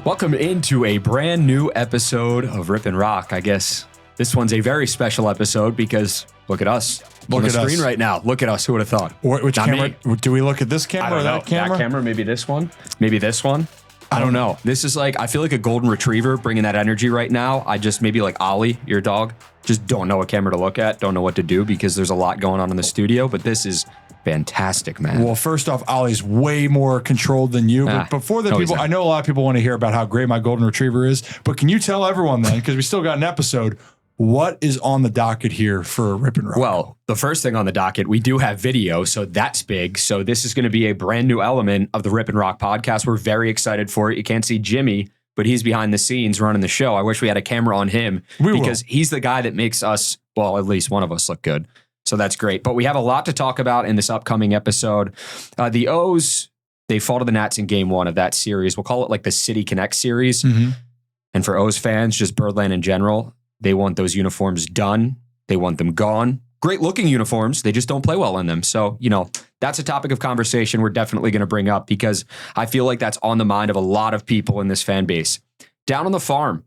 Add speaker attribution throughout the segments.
Speaker 1: Welcome into a brand new episode of Rip and Rock. I guess this one's a very special episode because look at us on the screen right now. Look at us. Who would have thought?
Speaker 2: Which camera? Do we look at this camera or that camera?
Speaker 1: That camera, maybe this one, maybe this one. I don't know. This is like, I feel like a golden retriever bringing that energy right now. I just maybe like Ollie, your dog, just don't know what camera to look at, don't know what to do because there's a lot going on in the studio, but this is fantastic, man.
Speaker 2: Well, first off, Ollie's way more controlled than you. But before the people, I know a lot of people want to hear about how great my golden retriever is, but can you tell everyone then, because we still got an episode, what is on the docket here for Rip and Rock?
Speaker 1: Well, the first thing on the docket, we do have video, so that's big. So this is going to be a brand new element of the Rip and Rock podcast. We're very excited for it. You can't see Jimmy, but he's behind the scenes running the show. I wish we had a camera on him because he's the guy that makes us, well, at least one of us look good. So that's great. But we have a lot to talk about in this upcoming episode. The O's, they fall to the Nats in game one of that series. We'll call it like the City Connect series. Mm-hmm. And for O's fans, just Birdland in general, they want those uniforms done. They want them gone. Great looking uniforms. They just don't play well in them. So, you know, that's a topic of conversation we're definitely going to bring up because I feel like that's on the mind of a lot of people in this fan base. Down on the farm,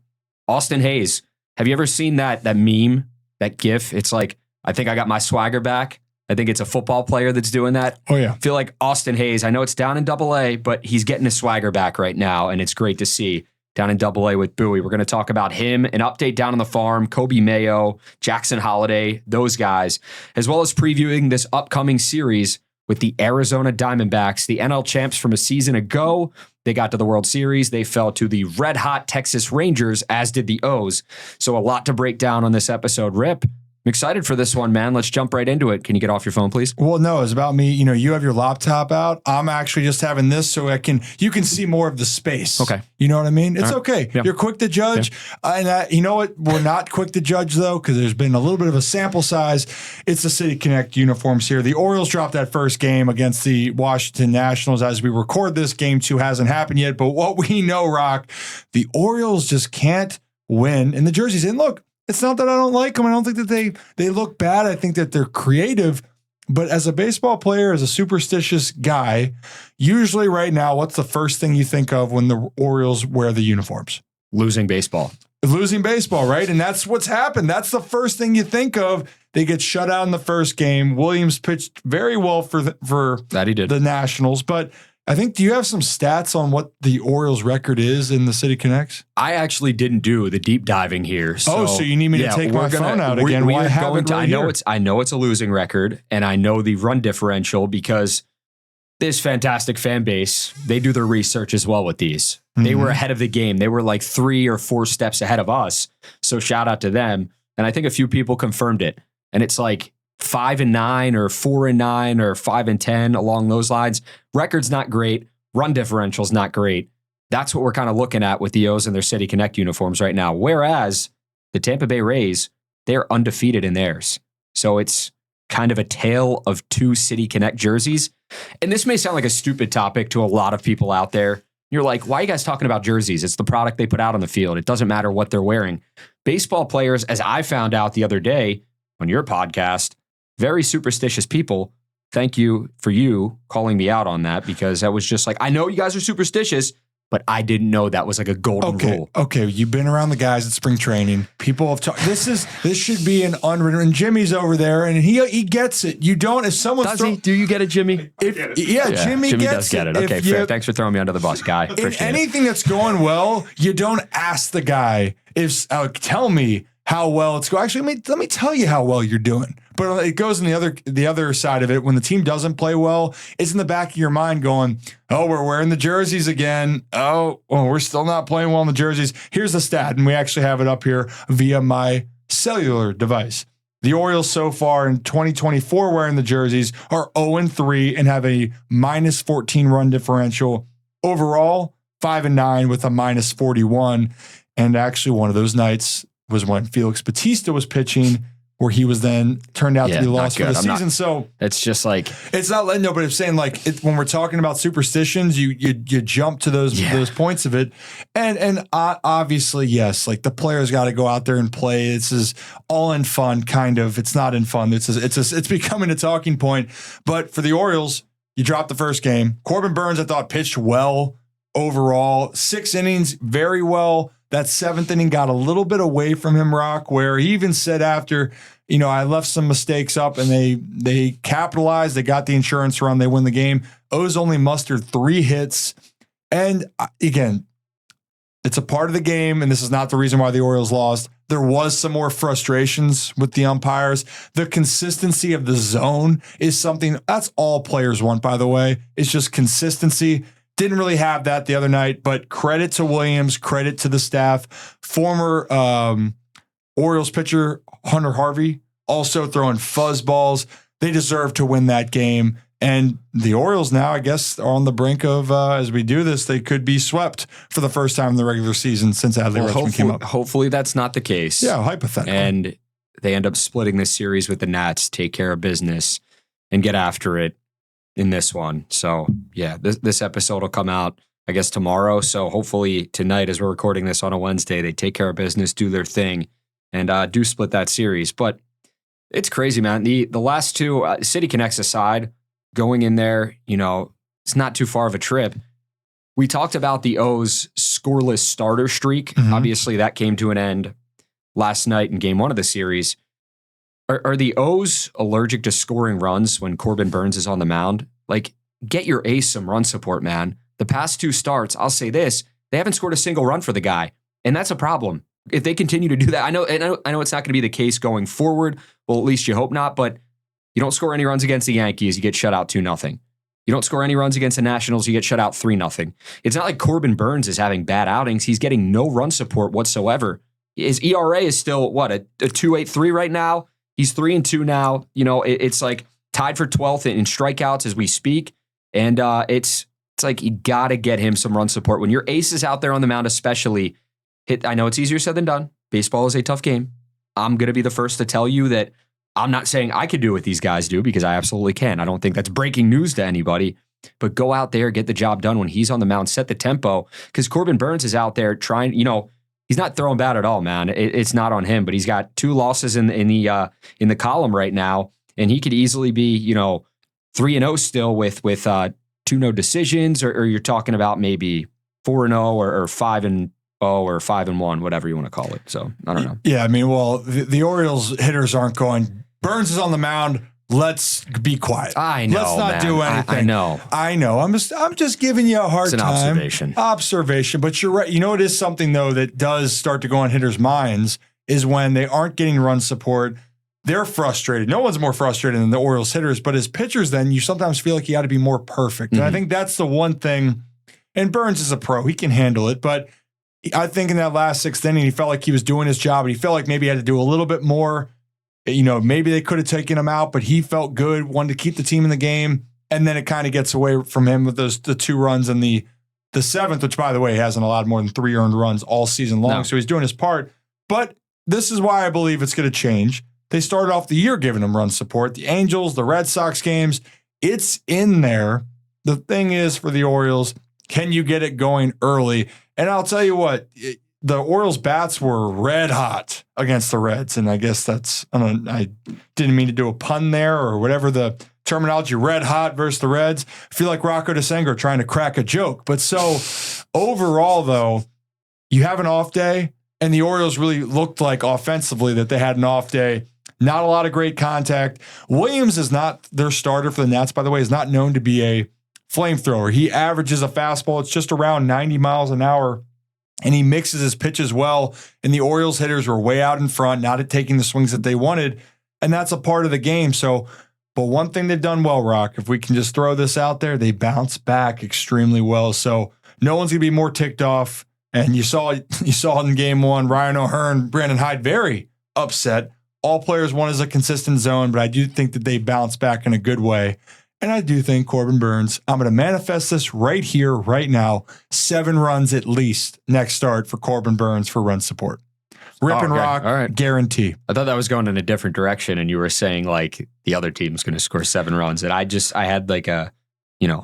Speaker 1: Austin Hayes. Have you ever seen that meme, that GIF? It's like, I think I got my swagger back. I think it's a football player that's doing that.
Speaker 2: Oh, yeah.
Speaker 1: I feel like Austin Hayes, I know it's down in AA, but he's getting his swagger back right now, and it's great to see. Down in AA with Bowie. We're going to talk about him, an update down on the farm, Kobe Mayo, Jackson Holiday, those guys, as well as previewing this upcoming series with the Arizona Diamondbacks, the NL champs from a season ago. They got to the World Series. They fell to the red-hot Texas Rangers, as did the O's. So a lot to break down on this episode. Rip, I'm excited for this one, man. Let's jump right into it. Can you get off your phone, please?
Speaker 2: Well, no, it's about me. You know, you have your laptop out. I'm actually just having this so you can see more of the space.
Speaker 1: Okay.
Speaker 2: You know what I mean? It's
Speaker 1: right.
Speaker 2: okay.
Speaker 1: Yeah.
Speaker 2: You're quick to judge. Yeah. And you know what? We're not quick to judge, though, because there's been a little bit of a sample size. It's the City Connect uniforms here. The Orioles dropped that first game against the Washington Nationals. As we record this, game 2 hasn't happened yet. But what we know, Rock, the Orioles just can't win in the jerseys. And look, it's not that I don't like them. I don't think that they look bad. I think that they're creative. But as a baseball player, as a superstitious guy, usually right now, what's the first thing you think of when the Orioles wear the uniforms?
Speaker 1: Losing baseball.
Speaker 2: Losing baseball, right? And that's what's happened. That's the first thing you think of. They get shut out in the first game. Williams pitched very well for
Speaker 1: that he did.
Speaker 2: The Nationals. But I think, do you have some stats on what the Orioles record is in the City Connects?
Speaker 1: I actually didn't do the deep diving here.
Speaker 2: So you need me to take my phone out again?
Speaker 1: We are going to, I know it's a losing record, and I know the run differential because this fantastic fan base, they do their research as well with these. Mm-hmm. They were ahead of the game. They were like 3 or 4 steps ahead of us. So shout out to them. And I think a few people confirmed it. And it's like 5-9 or 4-9 or 5-10 along those lines. Record's not great. Run differential's not great. That's what we're kind of looking at with the O's and their City Connect uniforms right now. Whereas the Tampa Bay Rays, they're undefeated in theirs. So it's kind of a tale of 2 City Connect jerseys. And this may sound like a stupid topic to a lot of people out there. You're like, why are you guys talking about jerseys? It's the product they put out on the field. It doesn't matter what they're wearing. Baseball players, as I found out the other day on your podcast, very superstitious people. Thank you for you calling me out on that because that was just like, I know you guys are superstitious, but I didn't know that was like a golden rule.
Speaker 2: Okay, you've been around the guys at spring training. People have talked. This should be an unwritten. And Jimmy's over there, and he gets it. You don't. If someone
Speaker 1: do you get it, Jimmy?
Speaker 2: Jimmy
Speaker 1: does get it. Okay, fair. Thanks for throwing me under the bus, guy.
Speaker 2: Anything that's going well, you don't ask the guy if tell me how well it's going. Actually, let me tell you how well you're doing. But it goes in the other side of it. When the team doesn't play well, it's in the back of your mind going, oh, we're wearing the jerseys again. Oh, we're still not playing well in the jerseys. Here's the stat, and we actually have it up here via my cellular device. The Orioles so far in 2024 wearing the jerseys are 0-3 and have a -14 run differential. Overall, 5-9 with a -41. And actually one of those nights was when Felix Bautista was pitching, where he was then turned out to be lost for the season. So
Speaker 1: it's just like,
Speaker 2: it's not letting, no, but it's saying like when we're talking about superstitions, you jump to those points of it. And obviously, yes, like the players got to go out there and play. This is all in fun, kind of. It's not in fun. It's becoming a talking point. But for the Orioles, you dropped the first game. Corbin Burns, I thought, pitched well. overall. 6 innings, very well. That 7th inning got a little bit away from him, Rock, where he even said after, I left some mistakes up and they capitalized. They got the insurance run. They win the game. O's only mustered 3 hits. And again, it's a part of the game, and this is not the reason why the Orioles lost. There was some more frustrations with the umpires. The consistency of the zone is something that's all players want, by the way. It's just consistency. Didn't really have that the other night, but credit to Williams, credit to the staff. Former Orioles pitcher Hunter Harvey also throwing fuzzballs. They deserve to win that game. And the Orioles now, I guess, are on the brink of, as we do this, they could be swept for the first time in the regular season since Adley Rutschman came up.
Speaker 1: Hopefully that's not the case.
Speaker 2: Yeah, hypothetical.
Speaker 1: And they end up splitting this series with the Nats, take care of business, and get after it in this one. So, yeah, this episode will come out, I guess, tomorrow. So hopefully tonight, as we're recording this on a Wednesday, they take care of business, do their thing, and do split that series. But it's crazy, man. The last two, City Connects aside, going in there, it's not too far of a trip. We talked about the O's scoreless starter streak. Mm-hmm. Obviously, that came to an end last night in game 1 of the series. Are the O's allergic to scoring runs when Corbin Burnes is on the mound? Like, get your ace some run support, man. The past 2 starts, I'll say this, they haven't scored a single run for the guy, and that's a problem. If they continue to do that, I know it's not going to be the case going forward. Well, at least you hope not, but you don't score any runs against the Yankees, you get shut out 2-0. You don't score any runs against the Nationals, you get shut out 3-0. It's not like Corbin Burnes is having bad outings. He's getting no run support whatsoever. His ERA is still, a 2.83 right now? He's 3-2 now. It's like tied for 12th in strikeouts as we speak. And it's like you got to get him some run support. When your ace is out there on the mound, especially, I know it's easier said than done. Baseball is a tough game. I'm going to be the first to tell you that I'm not saying I could do what these guys do, because I absolutely can. I don't think that's breaking news to anybody. But go out there, get the job done when he's on the mound, set the tempo. Because Corbin Burnes is out there trying, he's not throwing bad at all, man. It's not on him, but he's got 2 losses in the column right now, and he could easily be 3-0 still with 2 no decisions, or you're talking about maybe 4-0 or 5-0 or 5-1, whatever you want to call it. So I don't know.
Speaker 2: Yeah, I mean, well, the Orioles hitters aren't going. Burnes is on the mound. Let's be quiet.
Speaker 1: I know.
Speaker 2: Let's not do anything.
Speaker 1: I know.
Speaker 2: I'm just giving you a hard time.
Speaker 1: Observation.
Speaker 2: But you're right. It is something though that does start to go on hitters' minds is when they aren't getting run support. They're frustrated. No one's more frustrated than the Orioles hitters. But as pitchers, then you sometimes feel like you got to be more perfect. And I think that's the one thing. And Burnes is a pro; he can handle it. But I think in that last 6th inning, he felt like he was doing his job, and he felt like maybe he had to do a little bit more. Maybe they could have taken him out, but he felt good, wanted to keep the team in the game, and then it kind of gets away from him with the 2 runs and the 7th, which, by the way, hasn't allowed more than 3 earned runs all season long, so he's doing his part. But this is why I believe it's going to change. They started off the year giving him run support. The Angels, the Red Sox games, it's in there. The thing is for the Orioles, can you get it going early? And I'll tell you what, the Orioles bats were red hot against the Reds. And I guess I didn't mean to do a pun there or whatever the terminology, red hot versus the Reds. I feel like Rocco DeSango trying to crack a joke. But so overall, though, you have an off day, and the Orioles really looked like offensively that they had an off day. Not a lot of great contact. Williams is not their starter for the Nats, by the way, is not known to be a flamethrower. He averages a fastball. It's just around 90 miles an hour, and he mixes his pitches well. And the Orioles hitters were way out in front, not taking the swings that they wanted. And that's a part of the game. So, but one thing they've done well, Rock, if we can just throw this out there, they bounce back extremely well. So no one's going to be more ticked off. And you saw in game 1, Ryan O'Hearn, Brandon Hyde, very upset. All players want is a consistent zone, but I do think that they bounce back in a good way. And I do think Corbin Burnes, I'm going to manifest this right here, right now, 7 runs at least next start for Corbin Burnes for run support. Rip and rock, all right. Guarantee.
Speaker 1: I thought that was going in a different direction, and you were saying like the other team's going to score 7 runs. And I had like a, yeah.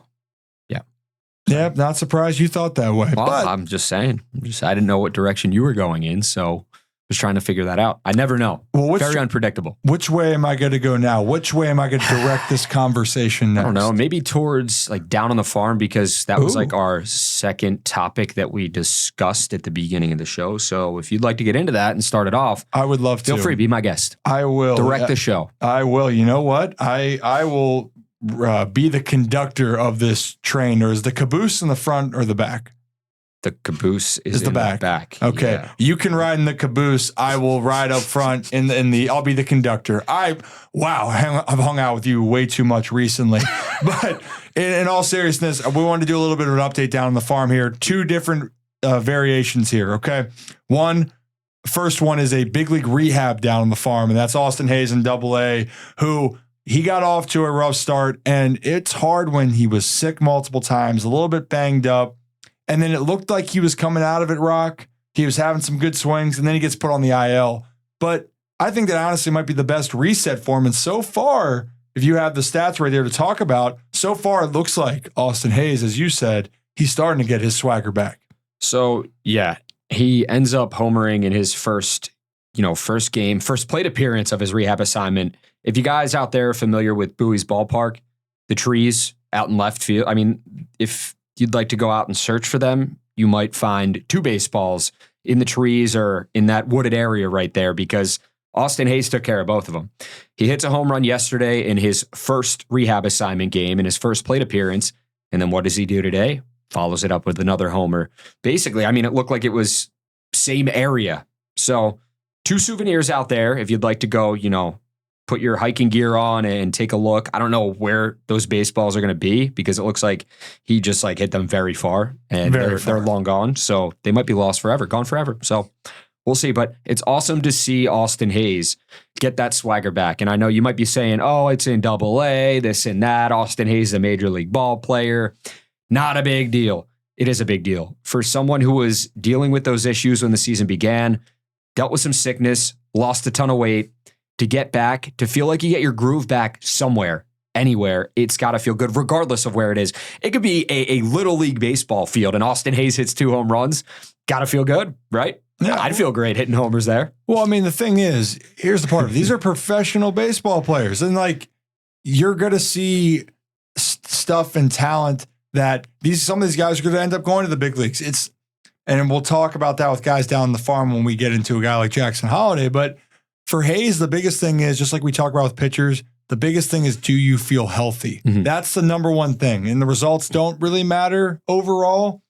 Speaker 2: Yeah, not surprised you thought that way.
Speaker 1: Well,
Speaker 2: but
Speaker 1: I'm just saying. I didn't know what direction you were going in, so Just trying to figure that out. I never know.
Speaker 2: Well,
Speaker 1: very unpredictable.
Speaker 2: Which way am I going to go now? Which way am I going to direct this conversation next?
Speaker 1: I don't know. Maybe towards like down on the farm, because that was like our second topic that we discussed at the beginning of the show. So if you'd like to get into that and start it off,
Speaker 2: I would love to.
Speaker 1: Feel free, be my guest.
Speaker 2: I will.
Speaker 1: Direct the show.
Speaker 2: I will. You know what? I will be the conductor of this train. Or is the caboose in the front or the back?
Speaker 1: The caboose is in the back.
Speaker 2: Okay. Yeah. You can ride in the caboose. I will ride up front in the I'll be the conductor. I've hung out with you way too much recently. But in all seriousness, we wanted to do a little bit of an update down on the farm here. Two different variations here, okay? First one is a big league rehab down on the farm, and that's Austin Hayes in AA, who he got off to a rough start, and it's hard when he was sick multiple times, a little bit banged up. And then it looked like he was coming out of it, Rock. He was having some good swings, and then he gets put on the IL. But I think that honestly might be the best reset for him. And so far, if you have the stats right there to talk about, so far it looks like Austin Hayes, as you said, he's starting to get his swagger back.
Speaker 1: So, yeah, he ends up homering in his first plate appearance of his rehab assignment. If you guys out there are familiar with Bowie's ballpark, the trees out in left field, I mean, if you'd like to go out and search for them, you might find two baseballs in the trees or in that wooded area right there, because Austin Hayes took care of both of them. He hits a home run yesterday in his first rehab assignment game, in his first plate appearance. And then what does he do today? Follows it up with another homer. Basically, I mean, it looked like it was same area. So 2 souvenirs out there if you'd like to go, put your hiking gear on and take a look. I don't know where those baseballs are going to be, because it looks like he just hit them very far, and they're long gone. So they might be lost forever, gone forever. So we'll see. But it's awesome to see Austin Hayes get that swagger back. And I know you might be saying, oh, it's in AA, this and that. Austin Hayes is a major league ball player. Not a big deal. It is a big deal. For someone who was dealing with those issues when the season began, dealt with some sickness, lost a ton of weight, to get back, to feel like you get your groove back somewhere, anywhere, it's got to feel good, regardless of where it is. It could be a little league baseball field, and Austin Hayes hits 2 home runs. Got to feel good, right? Yeah, I'd feel great hitting homers there.
Speaker 2: Well, I mean, the thing is, here's the part of it. These are professional baseball players, and you're going to see stuff and talent that some of these guys are going to end up going to the big leagues. And we'll talk about that with guys down the farm when we get into a guy like Jackson Holliday, but for Hayes, the biggest thing is, just like we talk about with pitchers, the biggest thing is, do you feel healthy? Mm-hmm. That's the number one thing. And the results don't really matter overall,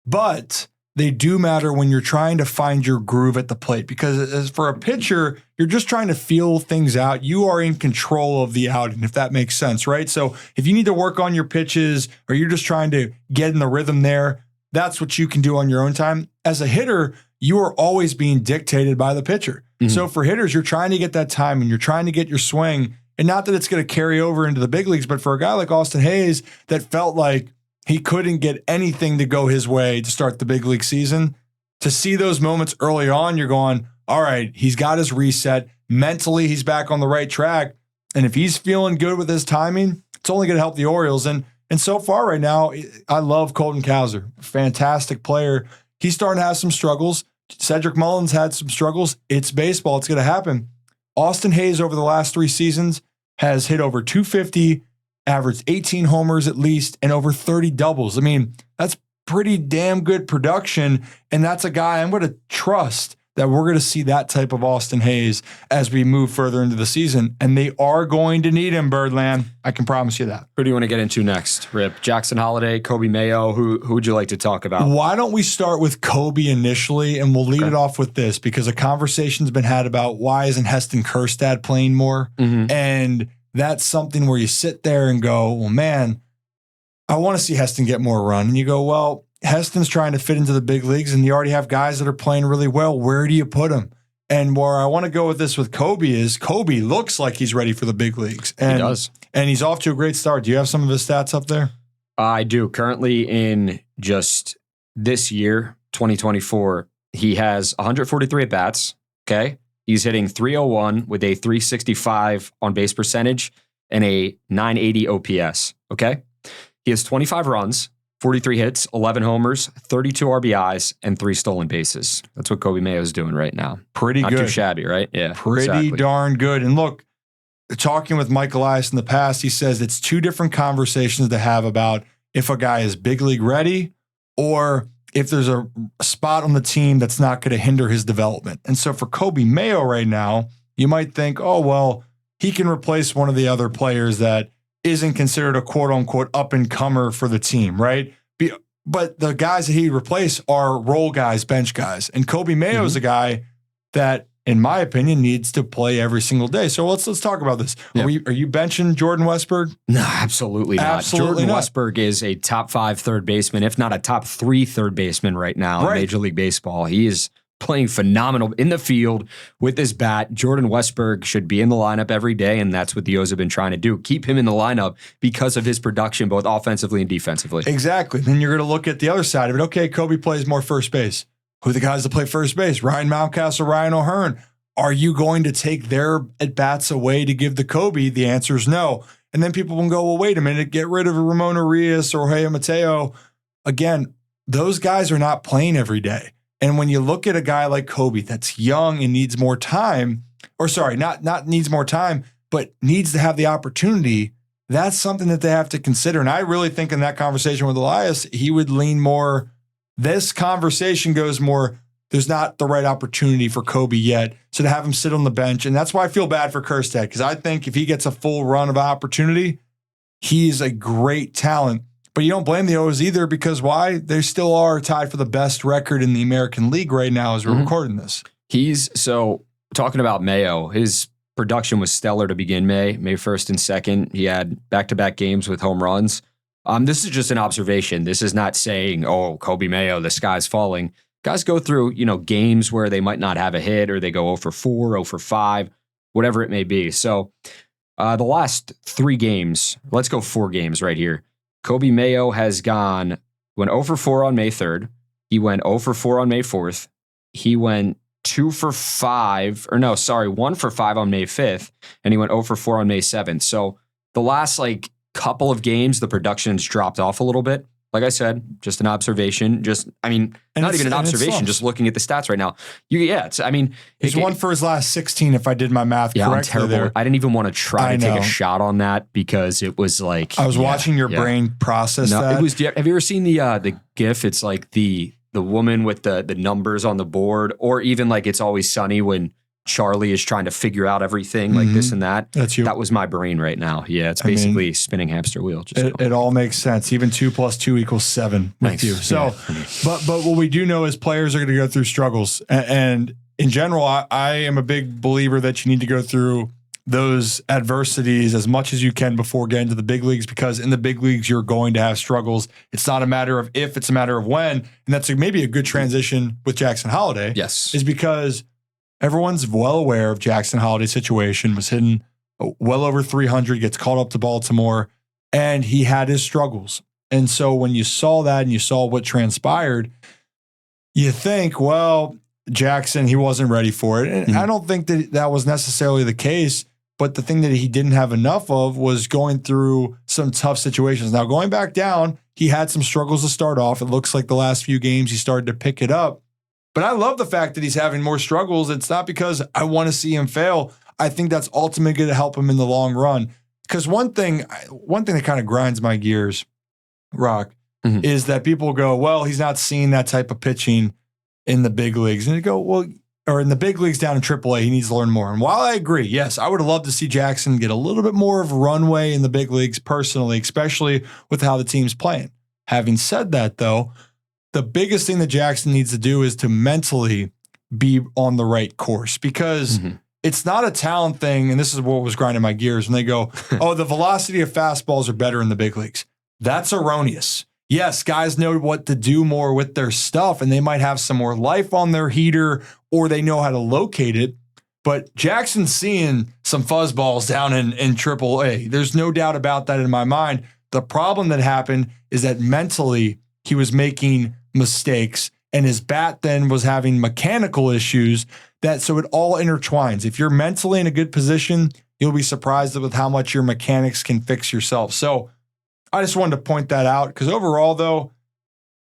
Speaker 2: but they do matter when you're trying to find your groove at the plate. Because as for a pitcher, you're just trying to feel things out. You are in control of the outing, if that makes sense, right? So if you need to work on your pitches, or you're just trying to get in the rhythm there, that's what you can do on your own time. As a hitter, you are always being dictated by the pitcher. Mm-hmm. So for hitters, you're trying to get that time, and you're trying to get your swing. And not that it's going to carry over into the big leagues, but for a guy like Austin Hayes that felt like he couldn't get anything to go his way to start the big league season, to see those moments early on, you're going, all right, he's got his reset. Mentally, he's back on the right track. And if he's feeling good with his timing, it's only going to help the Orioles. And so far right now, I love Colton Cowser. Fantastic player. He's starting to have some struggles. Cedric Mullins had some struggles. It's baseball. It's going to happen. Austin Hayes over the last 3 seasons has hit over 250, averaged 18 homers at least, and over 30 doubles. I mean, that's pretty damn good production. And that's a guy I'm going to trust that we're going to see that type of Austin Hayes as we move further into the season. And they are going to need him, Birdland. I can promise you that.
Speaker 1: Who do you want to get into next, Rip? Jackson Holliday, Kobe Mayo? Who would you like to talk about?
Speaker 2: Why don't we start with Kobe initially, and we'll lead it off with this, because a conversation's been had about why isn't Heston Kjerstad playing more? Mm-hmm. And that's something where you sit there and go, well, man, I want to see Heston get more run. And you go, well, Heston's trying to fit into the big leagues, and you already have guys that are playing really well. Where do you put him? And where I want to go with this with Kobe is, Kobe looks like he's ready for the big leagues. And,
Speaker 1: he does.
Speaker 2: And he's off to a great start. Do you have some of his stats up there?
Speaker 1: I do. Currently in just this year, 2024, he has 143 at-bats, okay? He's hitting .301 with a .365 on-base percentage and a .980 OPS, okay? He has 25 runs, 43 hits, 11 homers, 32 RBIs, and 3 stolen bases. That's what Kobe Mayo's doing right now.
Speaker 2: Pretty
Speaker 1: Not
Speaker 2: good.
Speaker 1: Not too shabby, right? Yeah.
Speaker 2: Pretty darn good. And look, talking with Mike Elias in the past, he says it's two different conversations to have about if a guy is big league ready or if there's a spot on the team that's not going to hinder his development. And so for Kobe Mayo right now, you might think, oh, well, he can replace one of the other players that isn't considered a quote-unquote up-and-comer for the team, right? But the guys that he replaced are role guys, bench guys. And Kobe Mayo is a guy that, in my opinion, needs to play every single day. So let's talk about this. Yep. Are you benching Jordan Westburg?
Speaker 1: No, absolutely not.
Speaker 2: Absolutely
Speaker 1: Jordan Westburg is a top 5 third baseman, if not a top 3 third baseman right now in Major League Baseball. He is playing phenomenal in the field with his bat. Jordan Westburg should be in the lineup every day, and that's what the O's have been trying to do. Keep him in the lineup because of his production, both offensively and defensively.
Speaker 2: Exactly. Then you're going to look at the other side of it. Okay, Kobe plays more first base. Who are the guys that play first base? Ryan Mountcastle, Ryan O'Hearn. Are you going to take their at-bats away to give to Kobe? The answer is no. And then people will go, well, wait a minute, get rid of Ramon Arias or Jorge Mateo. Again, those guys are not playing every day. And when you look at a guy like Kobe that's young and needs more time, or sorry, not needs more time, but needs to have the opportunity, that's something that they have to consider. And I really think in that conversation with Elias, he would lean more, this conversation goes more, there's not the right opportunity for Kobe yet. So to have him sit on the bench, and that's why I feel bad for Kjerstad, because I think if he gets a full run of opportunity, he's a great talent. But you don't blame the O's either, because why? They still are tied for the best record in the American League right now as we're recording this.
Speaker 1: So talking about Mayo, his production was stellar to begin May 1st and 2nd. He had back-to-back games with home runs. This is just an observation. This is not saying, oh, Kobe Mayo, the sky's falling. Guys go through, games where they might not have a hit or they go 0 for 4, 0 for 5, whatever it may be. So the last 3 games, let's go 4 games right here. Kobe Mayo went 0 for 4 on May 3rd. He went 0 for 4 on May 4th. He went 1 for 5 on May 5th. And he went 0 for 4 on May 7th. So the last couple of games, the production's dropped off a little bit. Like I said, just an observation. Not even an observation, just looking at the stats right now.
Speaker 2: He's 1 for his last 16, if I did my math correctly.
Speaker 1: I'm terrible.
Speaker 2: There.
Speaker 1: I didn't even want to try to take a shot on that because it was like
Speaker 2: I was watching your brain process that.
Speaker 1: It was. Have you ever seen the GIF? It's like the woman with the numbers on the board, or even like It's Always Sunny when Charlie is trying to figure out everything like this and that.
Speaker 2: That's you.
Speaker 1: That was my brain right now. Yeah, it's basically spinning hamster wheel.
Speaker 2: It all makes sense. Even 2 + 2 = 7 with you. So, but what we do know is players are going to go through struggles. And in general, I am a big believer that you need to go through those adversities as much as you can before getting to the big leagues, because in the big leagues, you're going to have struggles. It's not a matter of if, it's a matter of when. And that's maybe a good transition with Jackson Holliday.
Speaker 1: Yes.
Speaker 2: Is because everyone's well aware of Jackson Holliday's situation, was hitting well over 300, gets called up to Baltimore, and he had his struggles. And so when you saw that and you saw what transpired, you think, well, Jackson, he wasn't ready for it. And I don't think that was necessarily the case, but the thing that he didn't have enough of was going through some tough situations. Now, going back down, he had some struggles to start off. It looks like the last few games he started to pick it up. But I love the fact that he's having more struggles. It's not because I want to see him fail. I think that's ultimately going to help him in the long run. Because one thing that kind of grinds my gears, Rock, is that people go, well, he's not seeing that type of pitching in the big leagues. And you go, well, or in the big leagues down in AAA, he needs to learn more. And while I agree, yes, I would have loved to see Jackson get a little bit more of runway in the big leagues personally, especially with how the team's playing. Having said that, though, the biggest thing that Jackson needs to do is to mentally be on the right course, because it's not a talent thing. And this is what was grinding my gears when they go, oh, the velocity of fastballs are better in the big leagues. That's erroneous. Yes, guys know what to do more with their stuff, and they might have some more life on their heater, or they know how to locate it. But Jackson's seeing some fuzzballs down in AAA. There's no doubt about that in my mind. The problem that happened is that mentally he was making mistakes, and his bat then was having mechanical issues. So it all intertwines. If you're mentally in a good position, you'll be surprised with how much your mechanics can fix yourself. So I just wanted to point that out, because overall, though,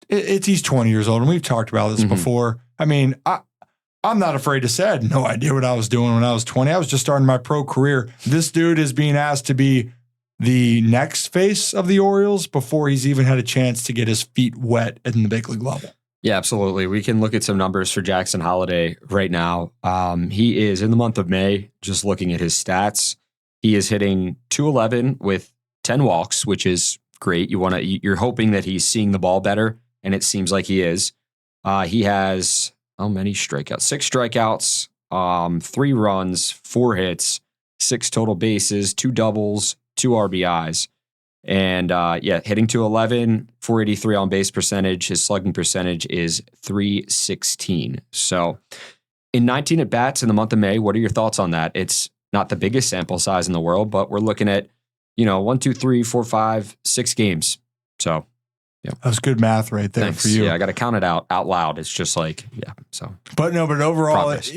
Speaker 2: He's 20 years old, and we've talked about this before. I mean, I'm not afraid to say I had no idea what I was doing when I was 20. I was just starting my pro career. This dude is being asked to be the next face of the Orioles before he's even had a chance to get his feet wet in the big league level.
Speaker 1: Yeah, absolutely. We can look at some numbers for Jackson Holliday right now. He is in the month of May, just looking at his stats. He is hitting .211 with 10 walks, which is great. You're hoping that he's seeing the ball better, and it seems like he is. He has how many strikeouts? 6 strikeouts, 3 runs, 4 hits, 6 total bases, 2 doubles, 2 RBIs. And hitting .211, 483 on base percentage. His slugging percentage is .316. So in 19 at bats in the month of May, what are your thoughts on that? It's not the biggest sample size in the world, but we're looking at, 1, 2, 3, 4, 5, 6 games. So yeah.
Speaker 2: That was good math right there.
Speaker 1: Thanks.
Speaker 2: For you.
Speaker 1: Yeah, I got to count it out loud. It's just like, yeah. So,
Speaker 2: but overall,
Speaker 1: progress.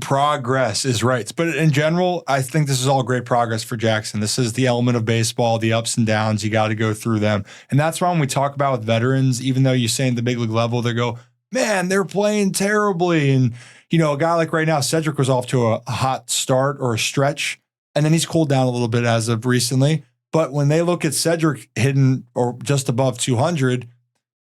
Speaker 2: Progress is right. But in general, I think this is all great progress for Jackson. This is the element of baseball, the ups and downs. You got to go through them. And that's why when we talk about with veterans, even though you say in the big league level, they go, man, they're playing terribly. And, a guy like right now, Cedric was off to a hot start or a stretch, and then he's cooled down a little bit as of recently. But when they look at Cedric hitting or just above 200,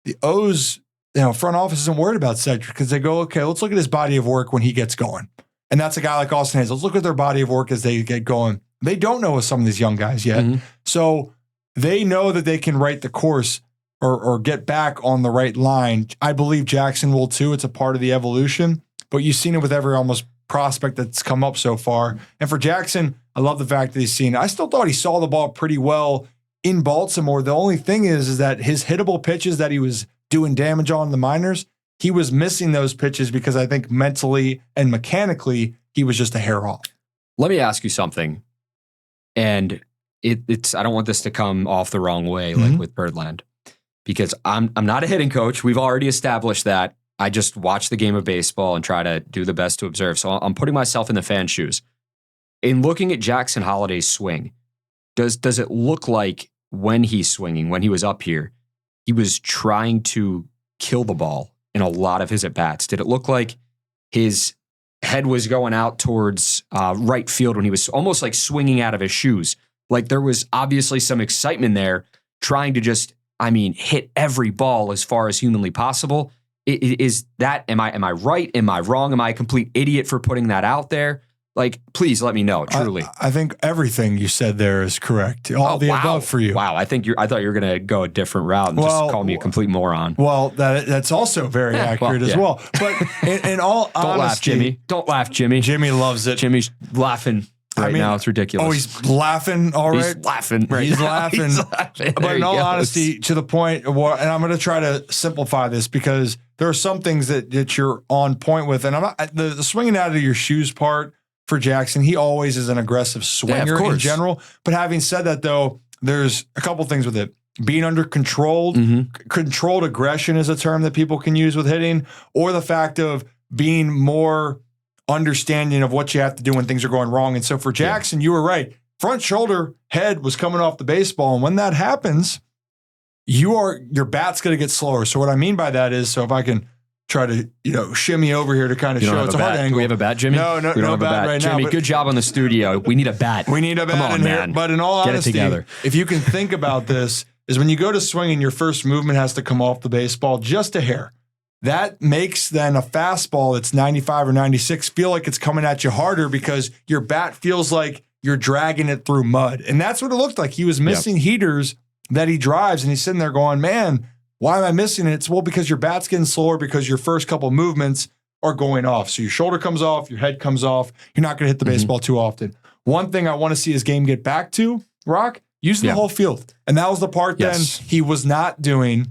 Speaker 2: the O's, front office isn't worried about Cedric because they go, okay, let's look at his body of work when he gets going. And that's a guy like Austin Hayes. Let's look at their body of work as they get going. They don't know with some of these young guys yet. Mm-hmm. So they know that they can write the course or get back on the right line. I believe Jackson will too. It's a part of the evolution. But you've seen it with every almost prospect that's come up so far. And for Jackson, I love the fact that he's seen it. I still thought he saw the ball pretty well in Baltimore. The only thing is that his hittable pitches that he was doing damage on in the minors, he was missing those pitches because I think mentally and mechanically, he was just a hair off.
Speaker 1: Let me ask you something. And it's I don't want this to come off the wrong way, like with Birdland, because I'm not a hitting coach. We've already established that. I just watch the game of baseball and try to do the best to observe. So I'm putting myself in the fan's shoes. In looking at Jackson Holliday's swing, does it look like when he's swinging, when he was up here, he was trying to kill the ball in a lot of his at-bats? Did it look like his head was going out towards right field when he was almost like swinging out of his shoes? Like there was obviously some excitement there, trying to just, hit every ball as far as humanly possible. Is that, am I right? Am I wrong? Am I a complete idiot for putting that out there? Like, please let me know, truly.
Speaker 2: I think everything you said there is correct. All the above for you.
Speaker 1: Wow, I thought you were going to go a different route and just call me a complete moron.
Speaker 2: Well, that's also very accurate as well. But in all honesty.
Speaker 1: Don't laugh, Jimmy. Don't laugh, Jimmy.
Speaker 2: Jimmy loves it.
Speaker 1: Jimmy's laughing right now. It's ridiculous.
Speaker 2: Oh, he's laughing all right?
Speaker 1: He's laughing right
Speaker 2: He's
Speaker 1: now.
Speaker 2: laughing.
Speaker 1: He's laughing.
Speaker 2: But in all honesty, to the point, and I'm going to try to simplify this because there are some things that you're on point with. And I'm not the swinging out of your shoes part for Jackson. He always is an aggressive swinger in general. But having said that, though, there's a couple things with it. Being under controlled aggression is a term that people can use with hitting, or the fact of being more understanding of what you have to do when things are going wrong. And so for Jackson, you were right. Front shoulder head was coming off the baseball. And when that happens, your bat's going to get slower. So what I mean by that is, so if I can try to, shimmy over here to kind of show it's a hard angle.
Speaker 1: Do we have a bat, Jimmy?
Speaker 2: No,
Speaker 1: we don't have
Speaker 2: bat right
Speaker 1: Jimmy,
Speaker 2: now.
Speaker 1: good job on the studio. We need a bat.
Speaker 2: We need a bat.
Speaker 1: Come on, man.
Speaker 2: Here. But in all honesty,
Speaker 1: get it together.
Speaker 2: If you can think about this, is when you go to swing and your first movement has to come off the baseball just a hair. That makes then a fastball that's 95 or 96 feel like it's coming at you harder because your bat feels like you're dragging it through mud. And that's what it looked like. He was missing heaters that he drives, and he's sitting there going, man, why am I missing it? It's because your bat's getting slower because your first couple movements are going off. So your shoulder comes off, your head comes off. You're not going to hit the baseball too often. One thing I want to see his game get back to, Rock, using the whole field. And that was the part then he was not doing.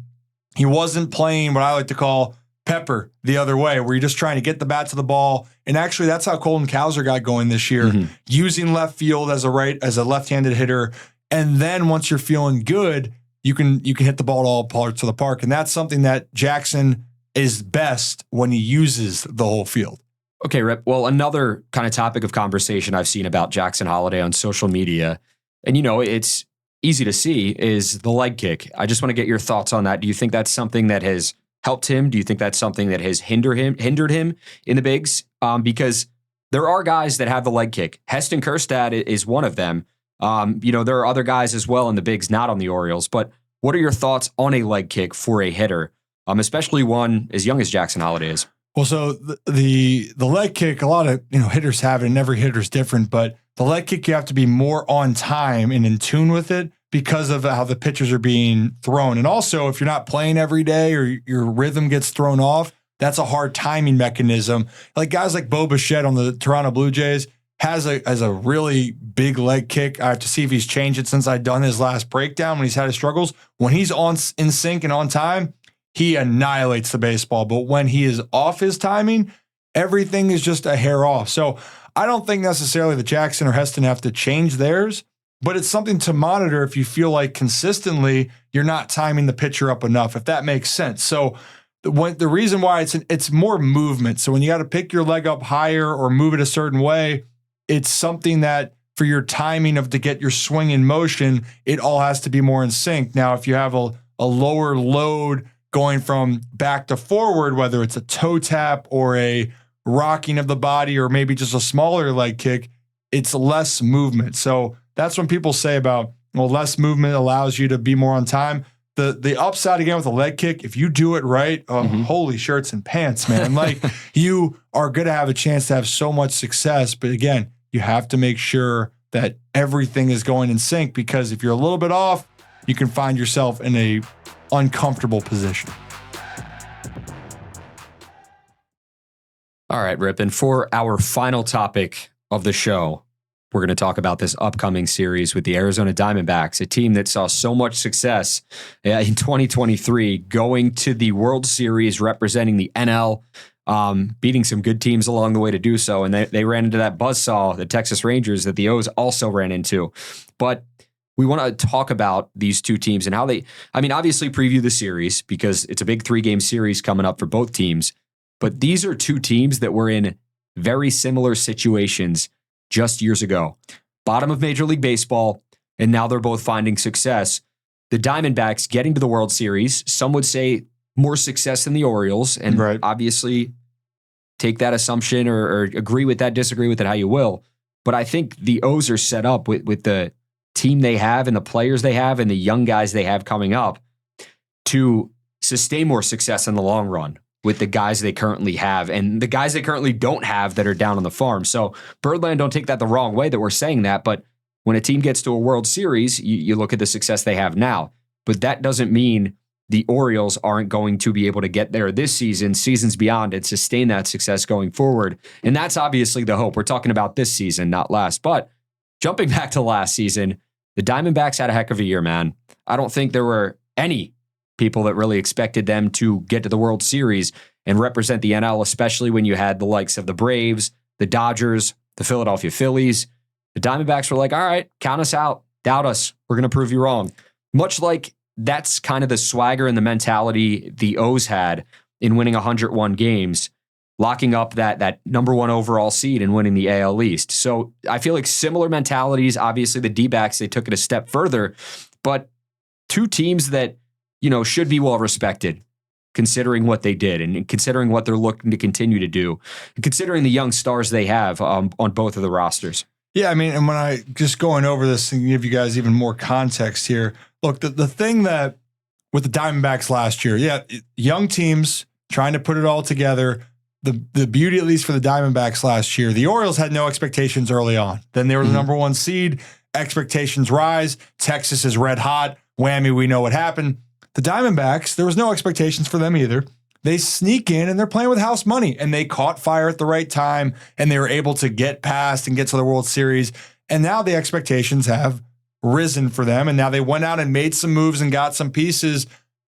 Speaker 2: He wasn't playing what I like to call pepper the other way, where you're just trying to get the bat to the ball. And actually, that's how Colton Cowser got going this year, using left field as a left-handed hitter. And then once you're feeling good, you can hit the ball to all parts of the park. And that's something that Jackson is best when he uses the whole field.
Speaker 1: Okay, Rip. Well, another kind of topic of conversation I've seen about Jackson Holliday on social media, and it's easy to see is the leg kick. I just want to get your thoughts on that. Do you think that's something that has helped him? Do you think that's something that has hindered him in the bigs? Because there are guys that have the leg kick. Heston Kjerstad is one of them. There are other guys as well in the bigs, not on the Orioles. But what are your thoughts on a leg kick for a hitter, especially one as young as Jackson Holliday is?
Speaker 2: Well, so the leg kick, a lot of hitters have it, and every hitter's different. But the leg kick, you have to be more on time and in tune with it because of how the pitches are being thrown. And also, if you're not playing every day or your rhythm gets thrown off, that's a hard timing mechanism. Like guys like Bo Bichette on the Toronto Blue Jays has a really big leg kick. I have to see if he's changed it since I'd done his last breakdown when he's had his struggles. When he's in sync and on time, he annihilates the baseball. But when he is off his timing, everything is just a hair off. So I don't think necessarily that Jackson or Heston have to change theirs, but it's something to monitor if you feel like consistently you're not timing the pitcher up enough, if that makes sense. So the reason why it's more movement. So when you got to pick your leg up higher or move it a certain way, it's something that for your timing to get your swing in motion, it all has to be more in sync. Now, if you have a lower load going from back to forward, whether it's a toe tap or a rocking of the body or maybe just a smaller leg kick, it's less movement. So that's when people say about, less movement allows you to be more on time. The upside again with a leg kick, if you do it right, holy shirts and pants, man. Like you are going to have a chance to have so much success. But again, you have to make sure that everything is going in sync, because if you're a little bit off, you can find yourself in a uncomfortable position.
Speaker 1: All right, Rip. And for our final topic of the show, we're going to talk about this upcoming series with the Arizona Diamondbacks, a team that saw so much success in 2023, going to the World Series, representing the NL, beating some good teams along the way to do so. And they ran into that buzzsaw, the Texas Rangers, that the O's also ran into. But we want to talk about these two teams and how obviously preview the series, because it's a big 3-game series coming up for both teams. But these are two teams that were in very similar situations just years ago. Bottom of Major League Baseball, and now they're both finding success. The Diamondbacks getting to the World Series, some would say more success than the Orioles, and obviously take that assumption or agree with that, disagree with it, how you will. But I think the O's are set up with the team they have and the players they have and the young guys they have coming up to sustain more success in the long run with the guys they currently have and the guys they currently don't have that are down on the farm. So Birdland, don't take that the wrong way that we're saying that, but when a team gets to a World Series, you look at the success they have now. But that doesn't mean the Orioles aren't going to be able to get there this season, seasons beyond, and sustain that success going forward. And that's obviously the hope. We're talking about this season, not last. But jumping back to last season, the Diamondbacks had a heck of a year, man. I don't think there were any people that really expected them to get to the World Series and represent the NL, especially when you had the likes of the Braves, the Dodgers, the Philadelphia Phillies. The Diamondbacks were like, all right, count us out, doubt us, we're going to prove you wrong. Much like that's kind of the swagger and the mentality the O's had in winning 101 games, locking up that number 1 overall seed and winning the AL East. So I feel like similar mentalities. Obviously, the D-backs, they took it a step further, but two teams that should be well respected, considering what they did and considering what they're looking to continue to do, and considering the young stars they have on both of the rosters.
Speaker 2: Yeah, I mean, and when I just going over this and give you guys even more context here, look, the thing that with the Diamondbacks last year, young teams trying to put it all together. The beauty, at least for the Diamondbacks last year, the Orioles had no expectations early on. Then they were the number 1 seed. Expectations rise. Texas is red hot. Whammy, we know what happened. The Diamondbacks, there was no expectations for them either. They sneak in and they're playing with house money, and they caught fire at the right time, and they were able to get past and get to the World Series. And now the expectations have risen for them, and now they went out and made some moves and got some pieces.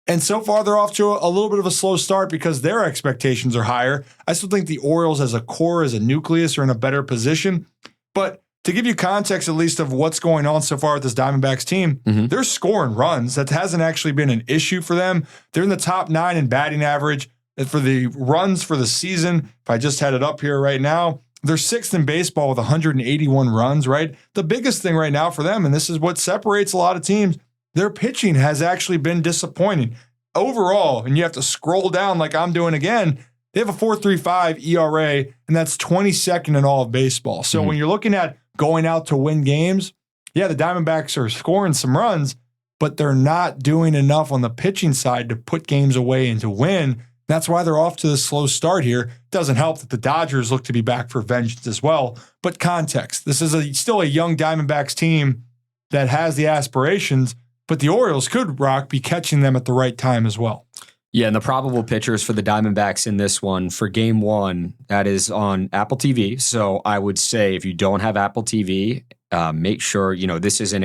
Speaker 2: And so far, they're off to a little bit of a slow start because their expectations are higher. I still think the Orioles as a core, as a nucleus, are in a better position. But to give you context, at least, of what's going on so far with this Diamondbacks team, they're scoring runs. That hasn't actually been an issue for them. They're in the top 9 in batting average. And for the runs for the season, if I just had it up here right now, They're sixth in baseball with 181 runs, right? The biggest thing right now for them, and this is what separates a lot of teams, their pitching has actually been disappointing. Overall, and you have to scroll down like I'm doing again, they have a 4.35 ERA, and that's 22nd in all of baseball. So when you're looking at going out to win games, yeah, the Diamondbacks are scoring some runs, but they're not doing enough on the pitching side to put games away and to win. That's why they're off to the slow start here. Doesn't help that the Dodgers look to be back for vengeance as well. But context, this is still a young Diamondbacks team that has the aspirations, but the Orioles could, Rock, be catching them at the right time as well.
Speaker 1: Yeah, and the probable pitchers for the Diamondbacks in this one, for game one, that is on Apple TV. So I would say if you don't have Apple TV, make sure, this isn't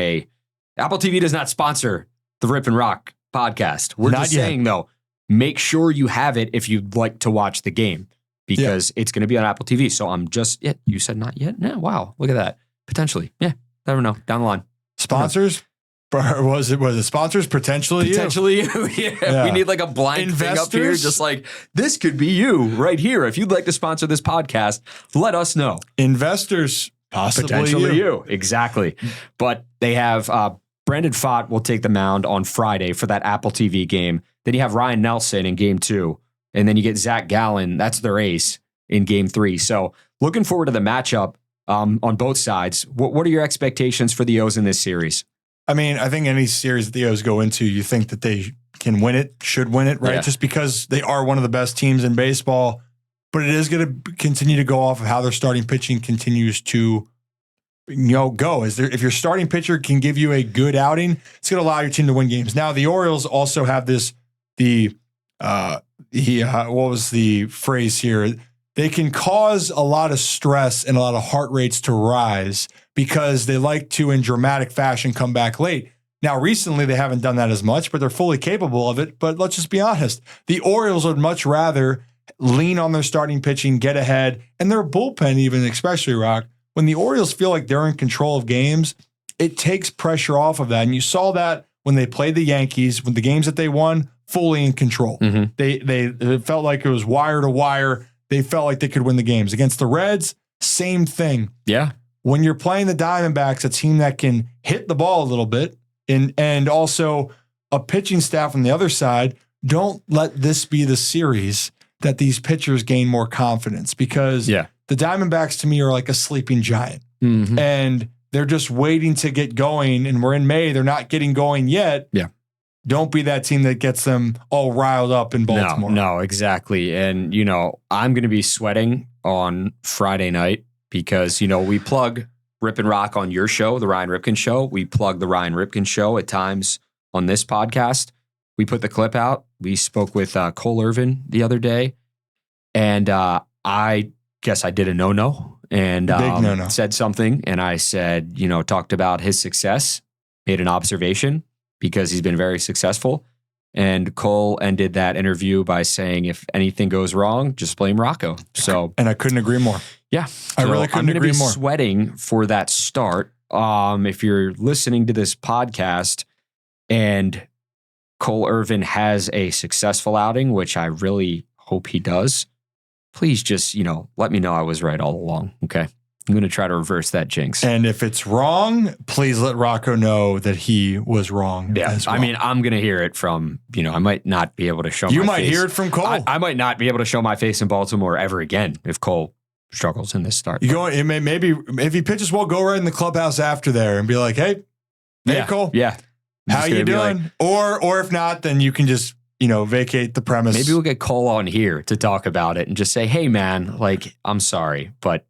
Speaker 1: Apple TV does not sponsor the Rip and Rock podcast. We're just saying, though, make sure you have it if you'd like to watch the game because it's going to be on Apple TV. So I'm just, you said not yet? No, wow, look at that. Potentially. Yeah, never know. Down the line.
Speaker 2: Sponsors? Was it sponsors? Potentially
Speaker 1: you. Yeah. We need like a blank thing up here. Just like, this could be you right here. If you'd like to sponsor this podcast, let us know.
Speaker 2: Investors, possibly
Speaker 1: potentially you. Exactly. But they have Brandon Pfaadt will take the mound on Friday for that Apple TV game. Then you have Ryan Nelson in game 2. And then you get Zach Gallen. That's their ace in game 3. So looking forward to the matchup on both sides. What are your expectations for the O's in this series?
Speaker 2: I mean, I think any series that the O's go into, you think that they can win it, should win it, right?
Speaker 1: Yeah.
Speaker 2: Just because they are one of the best teams in baseball. But it is going to continue to go off of how their starting pitching continues to go. If your starting pitcher can give you a good outing, it's going to allow your team to win games. Now, the Orioles also have what was the phrase here? They can cause a lot of stress and a lot of heart rates to rise because they like to, in dramatic fashion, come back late. Now, recently, they haven't done that as much, but they're fully capable of it. But let's just be honest. The Orioles would much rather lean on their starting pitching, get ahead, and their bullpen even, especially, Rock. When the Orioles feel like they're in control of games, it takes pressure off of that. And you saw that when they played the Yankees, when the games that they won, fully in control. Mm-hmm. They felt like it was wire to wire. They felt like they could win the games. Against the Reds, same thing.
Speaker 1: Yeah.
Speaker 2: When you're playing the Diamondbacks, a team that can hit the ball a little bit, and also a pitching staff on the other side, don't let this be the series that these pitchers gain more confidence because the Diamondbacks to me are like a sleeping giant. Mm-hmm. And they're just waiting to get going. And we're in May. They're not getting going yet. Yeah. Don't be that team that gets them all riled up in Baltimore.
Speaker 1: No, exactly. And, I'm going to be sweating on Friday night because, we plug Rip and Rock on your show, The Ryan Ripken Show. We plug The Ryan Ripken Show at times on this podcast. We put the clip out. We spoke with Cole Irvin the other day. And I guess I did a no-no and said something. And I said, talked about his success, made an observation, because he's been very successful. And Cole ended that interview by saying, if anything goes wrong, just blame Rocco. So,
Speaker 2: and I couldn't agree more.
Speaker 1: Yeah.
Speaker 2: I really couldn't agree more.
Speaker 1: I'm sweating for that start. If you're listening to this podcast and Cole Irvin has a successful outing, which I really hope he does, please just, let me know I was right all along. Okay. I'm going to try to reverse that jinx.
Speaker 2: And if it's wrong, please let Rocco know that he was wrong.
Speaker 1: Yeah.
Speaker 2: As well.
Speaker 1: I mean, I'm going to hear it from, I might not be able to show my face.
Speaker 2: You might hear it from Cole.
Speaker 1: I might not be able to show my face in Baltimore ever again if Cole struggles in this start.
Speaker 2: You go, maybe if he pitches well, go right in the clubhouse after there and be like, hey Cole.
Speaker 1: Yeah.
Speaker 2: How you doing? Or if not, then you can just, vacate the premise.
Speaker 1: Maybe we'll get Cole on here to talk about it and just say, hey man, I'm sorry, but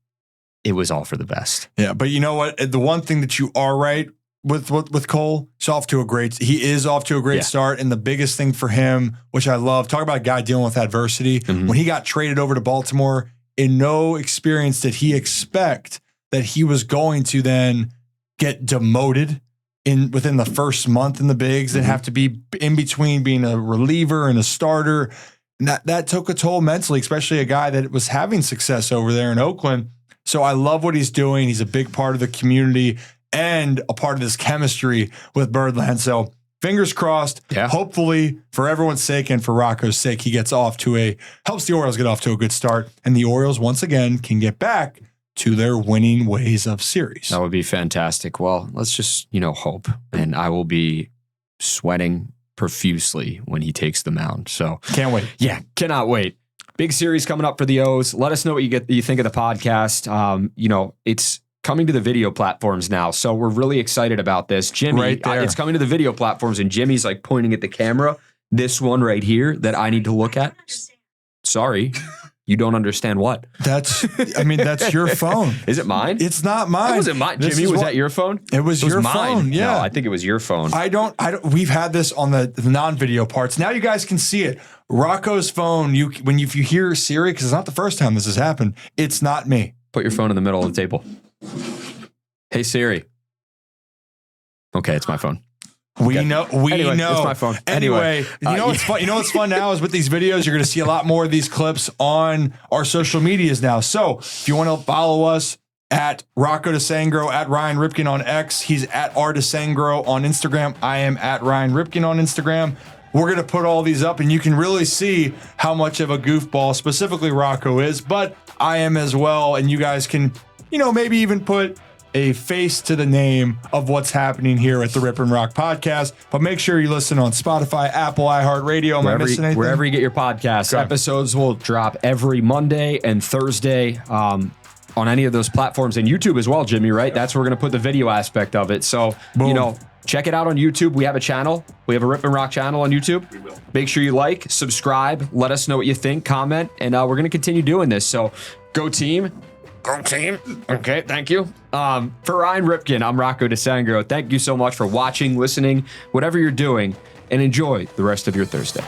Speaker 1: it was all for the best.
Speaker 2: Yeah, but you know what? The one thing that you are right with Cole, he is off to a great start. And the biggest thing for him, which I love, talk about a guy dealing with adversity. Mm-hmm. When he got traded over to Baltimore, in no experience did he expect that he was going to then get demoted within the first month in the bigs and have to be in between being a reliever and a starter. And that took a toll mentally, especially a guy that was having success over there in Oakland. So I love what he's doing. He's a big part of the community and a part of this chemistry with Birdland. So fingers crossed. Yeah. Hopefully, for everyone's sake and for Rocco's sake, he helps the Orioles get off to a good start. And the Orioles, once again, can get back to their winning ways of series.
Speaker 1: That would be fantastic. Well, let's just, hope. And I will be sweating profusely when he takes the mound. So
Speaker 2: can't wait.
Speaker 1: Yeah, cannot wait. Big series coming up for the O's. Let us know what you think of the podcast. It's coming to the video platforms now, so we're really excited about this. Jimmy,
Speaker 2: right there.
Speaker 1: It's coming to the video platforms, and Jimmy's like pointing at the camera. This one right here that I need to look at. Sorry, you don't understand what?
Speaker 2: That's your phone.
Speaker 1: Is it mine?
Speaker 2: It's not mine.
Speaker 1: That wasn't mine. Jimmy, was that your phone?
Speaker 2: It was your
Speaker 1: mine.
Speaker 2: phone. Yeah,
Speaker 1: no, I think it was your phone.
Speaker 2: I don't. We've had this on the non-video parts. Now you guys can see it. Rocco's phone. If you hear Siri, because it's not the first time this has happened. It's not me.
Speaker 1: Put your phone in the middle of the table. Hey Siri. Okay, it's my phone.
Speaker 2: We know.
Speaker 1: It's my phone.
Speaker 2: Anyway, you know what's fun? You know what's fun now is with these videos, you're going to see a lot more of these clips on our social medias now. So if you want to follow us at Rocco DeSangro, at Ryan Ripken on X, he's at R DeSangro on Instagram. I am at Ryan Ripken on Instagram. We're going to put all these up, and you can really see how much of a goofball specifically Rocco is, but I am as well. And you guys can, maybe even put a face to the name of what's happening here at the Rip and Rock podcast. But make sure you listen on Spotify, Apple, iHeartRadio. Am I missing anything?
Speaker 1: Wherever you get your podcasts. Okay. Episodes will drop every Monday and Thursday on any of those platforms, and YouTube as well, Jimmy, right? That's where we're going to put the video aspect of it. So,
Speaker 2: Boom.
Speaker 1: Check it out on YouTube. We have a channel. We have a Rip and Rock channel on YouTube. We will. Make sure you like, subscribe, let us know what you think, comment, and we're going to continue doing this. So go team. Go team. Okay, thank you. For Ryan Ripken, I'm Rocco DeSangro. Thank you so much for watching, listening, whatever you're doing, and enjoy the rest of your Thursday.